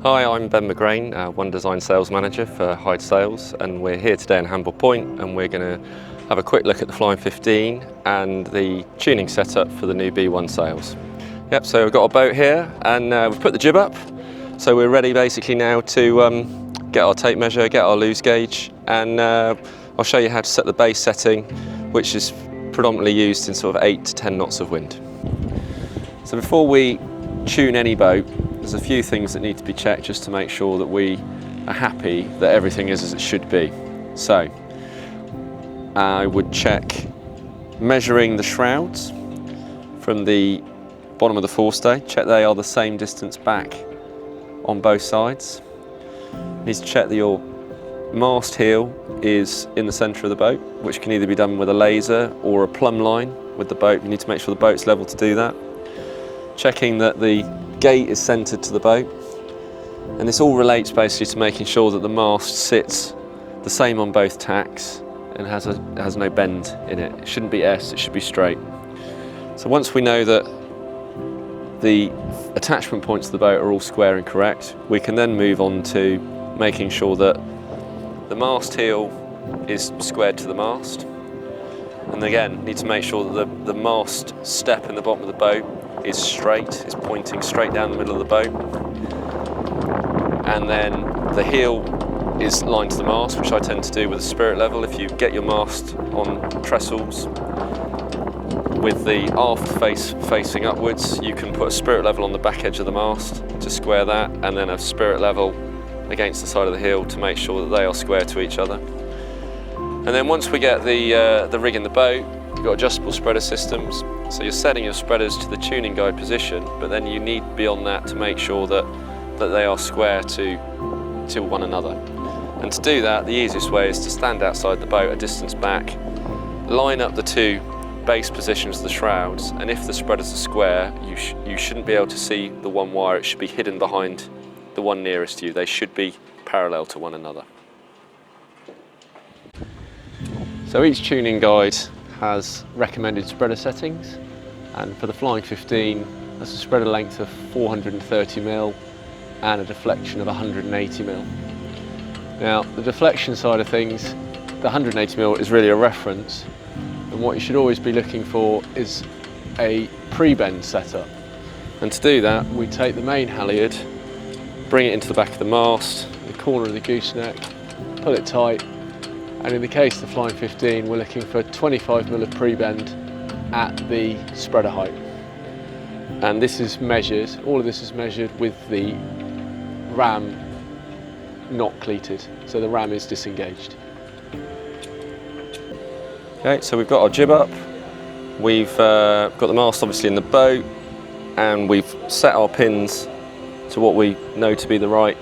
Hi, I'm Ben McGrane, One Design Sales Manager for Hyde Sails, and we're here today in Hamble Point, and we're going to have a quick look at the Flying 15 and the tuning setup for the new B1 sails. Yep, so we've got our boat here, and we've put the jib up, so we're ready basically now to get our tape measure, get our loose gauge, and I'll show you how to set the base setting, which is predominantly used in sort of 8 to 10 knots of wind. So before we tune any boat, there's a few things that need to be checked just to make sure that we are happy that everything is as it should be. So I would check measuring the shrouds from the bottom of the forestay, check they are the same distance back on both sides. Need to check that your mast heel is in the centre of the boat, which can either be done with a laser or a plumb line with the boat. You need to make sure the boat's level to do that. Checking that the gate is centred to the boat, and this all relates basically to making sure that the mast sits the same on both tacks and has no bend in it. It shouldn't be S, it should be straight. So once we know that the attachment points of the boat are all square and correct, we can then move on to making sure that the mast heel is squared to the mast, and again need to make sure that the mast step in the bottom of the boat is straight, is pointing straight down the middle of the boat, and then the heel is lined to the mast, which I tend to do with a spirit level. If you get your mast on trestles with the aft face facing upwards, you can put a spirit level on the back edge of the mast to square that, and then a spirit level against the side of the heel to make sure that they are square to each other. And then once we get the rig in the boat, we've got adjustable spreader systems. So you're setting your spreaders to the tuning guide position, but then you need beyond that to make sure that they are square to one another. And to do that, the easiest way is to stand outside the boat a distance back, line up the two base positions of the shrouds, and if the spreaders are square, you shouldn't be able to see the one wire. It should be hidden behind the one nearest to you. They should be parallel to one another. So each tuning guide has recommended spreader settings, and for the Flying 15 that's a spreader length of 430mm and a deflection of 180mm. Now the deflection side of things, the 180mm is really a reference, and what you should always be looking for is a pre-bend setup. And to do that, we take the main halyard, bring it into the back of the mast, the corner of the gooseneck, pull it tight, and in the case of the Flying 15 we're looking for 25mm of pre-bend at the spreader height. And this is measured, all of this is measured with the ram not cleated, so the ram is disengaged. Okay, so we've got our jib up, we've got the mast obviously in the boat, and we've set our pins to what we know to be the right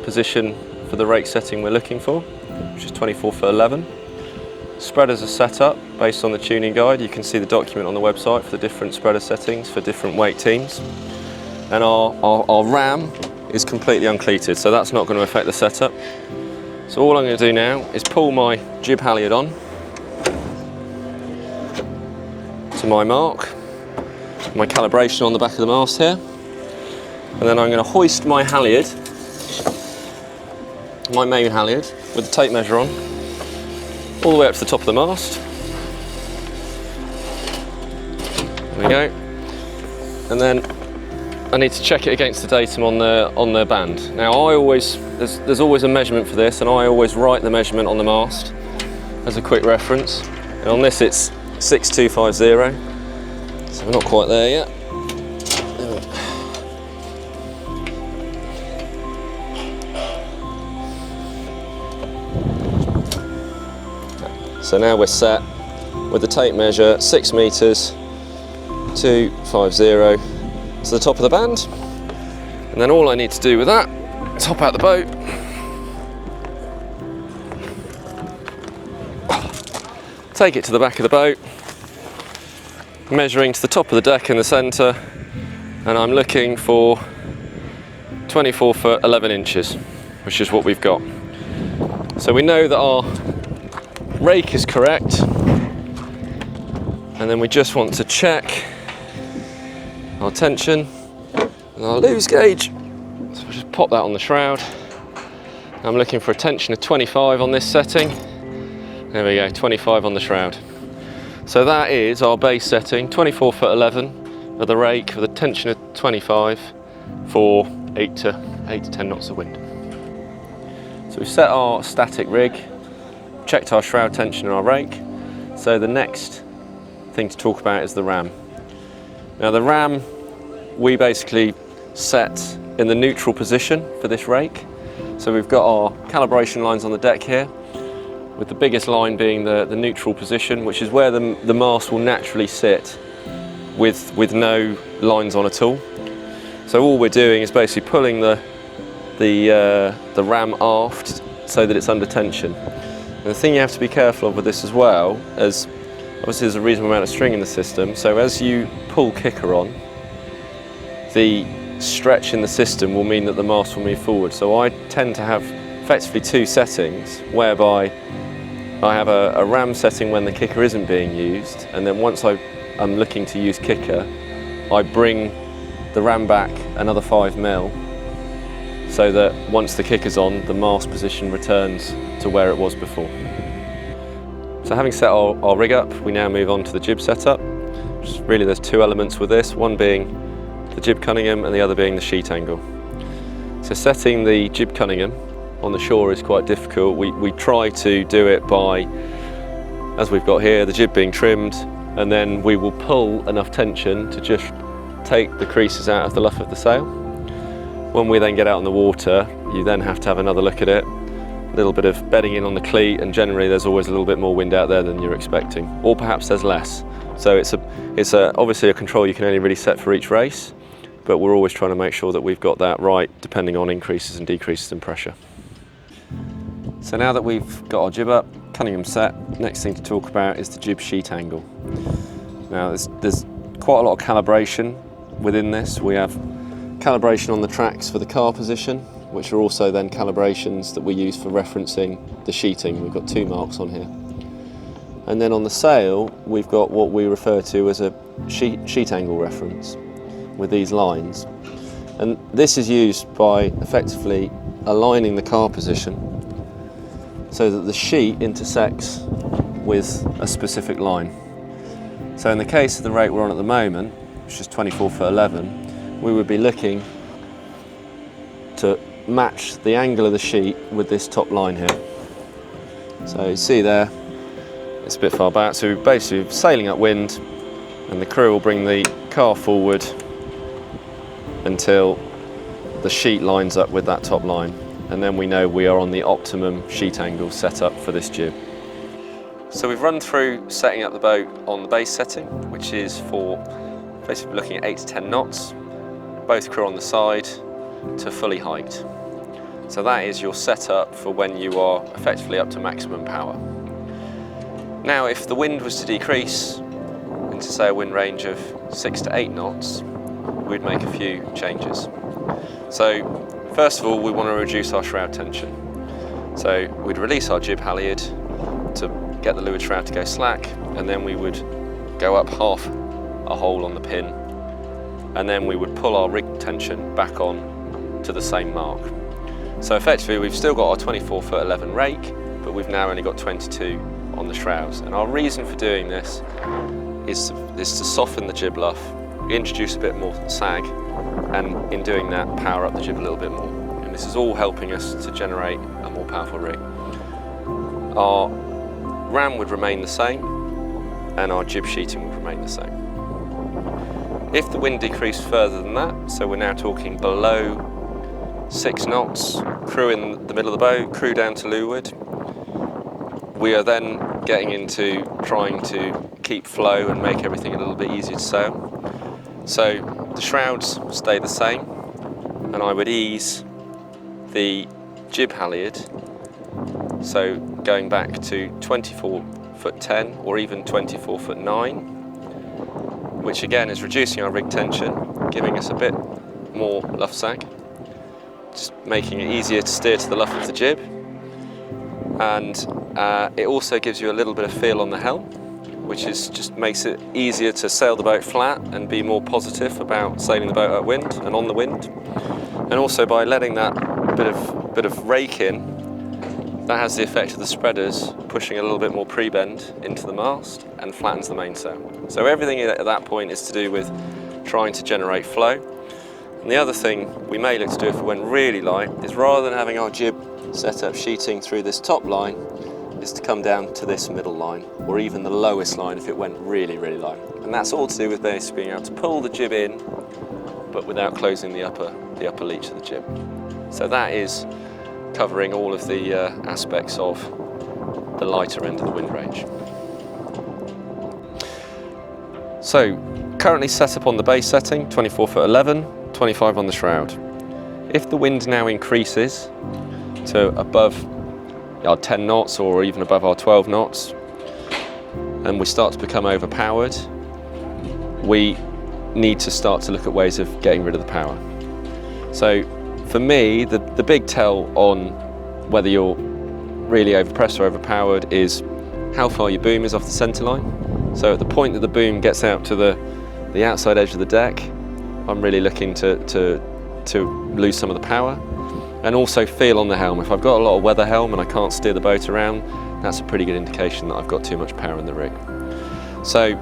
position for the rake setting we're looking for, which is 24 foot 11. Spreaders are set up based on the tuning guide. You can see the document on the website for the different spreader settings for different weight teams. And our ram is completely uncleated, so that's not going to affect the setup. So all I'm going to do now is pull my jib halyard on to my mark, my calibration on the back of the mast here, and then I'm going to hoist my halyard, my main halyard, with the tape measure on, all the way up to the top of the mast. There we go. And then I need to check it against the datum on the band. Now there's always a measurement for this, and I always write the measurement on the mast as a quick reference. And on this it's 6250, so we're not quite there yet. So now we're set with the tape measure 6 meters 250 to the top of the band, and then all I need to do with that is hop out the boat, take it to the back of the boat, measuring to the top of the deck in the centre, and I'm looking for 24 foot 11 inches, which is what we've got. So we know that our rake is correct, and then we just want to check our tension and our loose gauge. So we'll just pop that on the shroud. I'm looking for a tension of 25 on this setting. There we go, 25 on the shroud. So that is our base setting, 24 foot 11 of the rake with a tension of 25 for 8 to 10 knots of wind. So we've set our static rig, checked our shroud tension and our rake. So the next thing to talk about is the ram. Now the ram we basically set in the neutral position for this rake. So we've got our calibration lines on the deck here, with the biggest line being the neutral position, which is where the mast will naturally sit with no lines on at all. So all we're doing is basically pulling the ram aft so that it's under tension. And the thing you have to be careful of with this as well, as obviously there's a reasonable amount of string in the system, so as you pull kicker on, the stretch in the system will mean that the mast will move forward. So I tend to have effectively two settings, whereby I have a ram setting when the kicker isn't being used, and then once I'm looking to use kicker, I bring the ram back another 5 mil, so that once the kicker's on, the mast position returns to where it was before. So having set our rig up, we now move on to the jib setup. Really there's two elements with this, one being the jib Cunningham and the other being the sheet angle. So setting the jib Cunningham on the shore is quite difficult. We try to do it by, as we've got here, the jib being trimmed, and then we will pull enough tension to just take the creases out of the luff of the sail. When we then get out on the water, you then have to have another look at it, a little bit of bedding in on the cleat, and generally there's always a little bit more wind out there than you're expecting, or perhaps there's less. So it's obviously a control you can only really set for each race, but we're always trying to make sure that we've got that right depending on increases and decreases in pressure. So now that we've got our jib up, Cunningham set, next thing to talk about is the jib sheet angle. Now there's quite a lot of calibration within this. We have calibration on the tracks for the car position, which are also then calibrations that we use for referencing the sheeting. We've got 2 marks on here. And then on the sail, we've got what we refer to as a sheet angle reference with these lines. And this is used by effectively aligning the car position so that the sheet intersects with a specific line. So in the case of the rate we're on at the moment, which is 24 foot 11, we would be looking to match the angle of the sheet with this top line here. So you see there, it's a bit far back, so we're basically sailing upwind, and the crew will bring the car forward until the sheet lines up with that top line, and then we know we are on the optimum sheet angle set up for this jib. So we've run through setting up the boat on the base setting, which is for basically looking at 8 to 10 knots, both crew on the side to fully hiked. So that is your setup for when you are effectively up to maximum power. Now if the wind was to decrease into say a wind range of 6 to 8 knots, we'd make a few changes. So first of all, we want to reduce our shroud tension. So we'd release our jib halyard to get the leeward shroud to go slack, and then we would go up half a hole on the pin, and then we would pull our rig tension back on to the same mark. So effectively we've still got our 24 foot 11 rake, but we've now only got 22 on the shrouds. And our reason for doing this is to soften the jib luff, introduce a bit more sag, and in doing that power up the jib a little bit more. And this is all helping us to generate a more powerful rig. Our ram would remain the same, and our jib sheeting would remain the same. If the wind decreased further than that, so we're now talking below 6 knots, crew in the middle of the boat, crew down to leeward, we are then getting into trying to keep flow and make everything a little bit easier to sail. So the shrouds stay the same, and I would ease the jib halyard, so going back to 24 foot 10 or even 24 foot 9, which again is reducing our rig tension, giving us a bit more luff sag, just making it easier to steer to the luff of the jib. And it also gives you a little bit of feel on the helm, which is just makes it easier to sail the boat flat and be more positive about sailing the boat upwind and on the wind. And also by letting that bit of rake in, that has the effect of the spreaders pushing a little bit more pre-bend into the mast and flattens the mainsail. So everything at that point is to do with trying to generate flow. And the other thing we may look to do if it went really light is, rather than having our jib set up sheeting through this top line, is to come down to this middle line, or even the lowest line if it went really, really light. And that's all to do with basically being able to pull the jib in, but without closing the upper leach of the jib. So that is covering all of the aspects of the lighter end of the wind range. So currently set up on the base setting, 24 foot 11, 25 on the shroud. If the wind now increases to above our 10 knots or even above our 12 knots, and we start to become overpowered, we need to start to look at ways of getting rid of the power. So for me, the big tell on whether you're really overpressed or overpowered is how far your boom is off the centre line. So at the point that the boom gets out to the outside edge of the deck, I'm really looking to lose some of the power. And also feel on the helm. If I've got a lot of weather helm and I can't steer the boat around, that's a pretty good indication that I've got too much power in the rig. So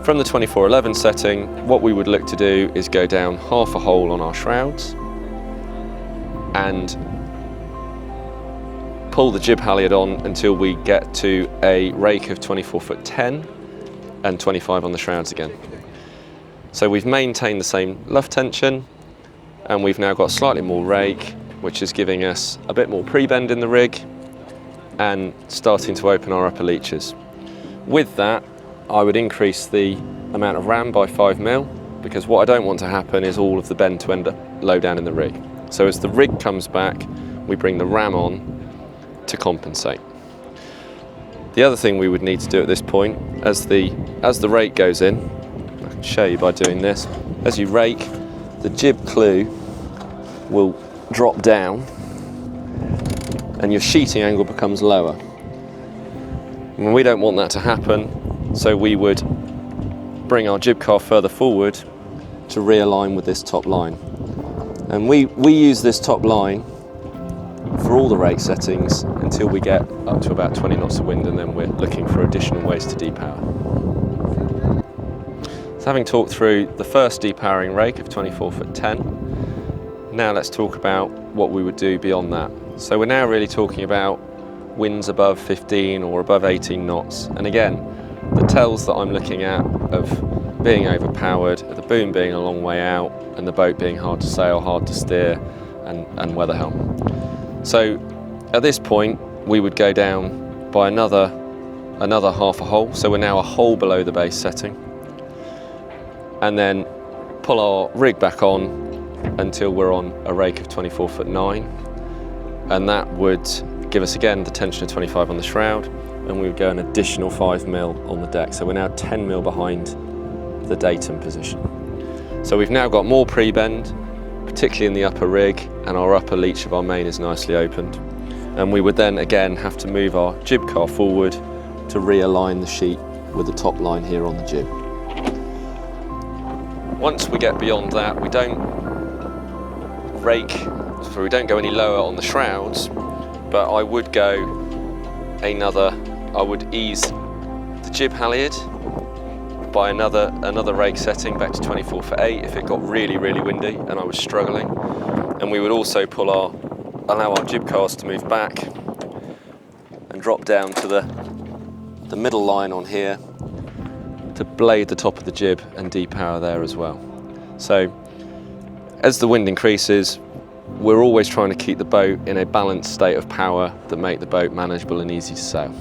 from the 24-11 setting, what we would look to do is go down half a hole on our shrouds and pull the jib halyard on until we get to a rake of 24 foot 10 and 25 on the shrouds again. So we've maintained the same luff tension, and we've now got slightly more rake, which is giving us a bit more pre-bend in the rig and starting to open our upper leaches. With that, I would increase the amount of ram by 5 mil, because what I don't want to happen is all of the bend to end up low down in the rig. So as the rig comes back, we bring the ram on to compensate. The other thing we would need to do at this point, as the rake goes in, I can show you by doing this, as you rake, the jib clew will drop down and your sheeting angle becomes lower. And we don't want that to happen, so we would bring our jib car further forward to realign with this top line. And we use this top line for all the rake settings until we get up to about 20 knots of wind, and then we're looking for additional ways to depower. So having talked through the first depowering rake of 24 foot 10, now let's talk about what we would do beyond that. So we're now really talking about winds above 15 or above 18 knots. And again, the tells that I'm looking at of being overpowered, the boom being a long way out, and the boat being hard to sail, hard to steer, and weather helm. So at this point, we would go down by another half a hole. So we're now a hole below the base setting. And then pull our rig back on until we're on a rake of 24 foot 9, and that would give us again the tension of 25 on the shroud, and we would go an additional 5 mil on the deck. So we're now 10 mil behind the datum position. So we've now got more pre-bend, particularly in the upper rig, and our upper leach of our main is nicely opened. And we would then again have to move our jib car forward to realign the sheet with the top line here on the jib. Once we get beyond that, we don't rake, so we don't go any lower on the shrouds, but I would ease the jib halyard by another rake setting back to 24 foot 8 if it got really, really windy and I was struggling. And we would also allow our jib cars to move back and drop down to the middle line on here to blade the top of the jib and depower there as well. So as the wind increases, we're always trying to keep the boat in a balanced state of power that make the boat manageable and easy to sail.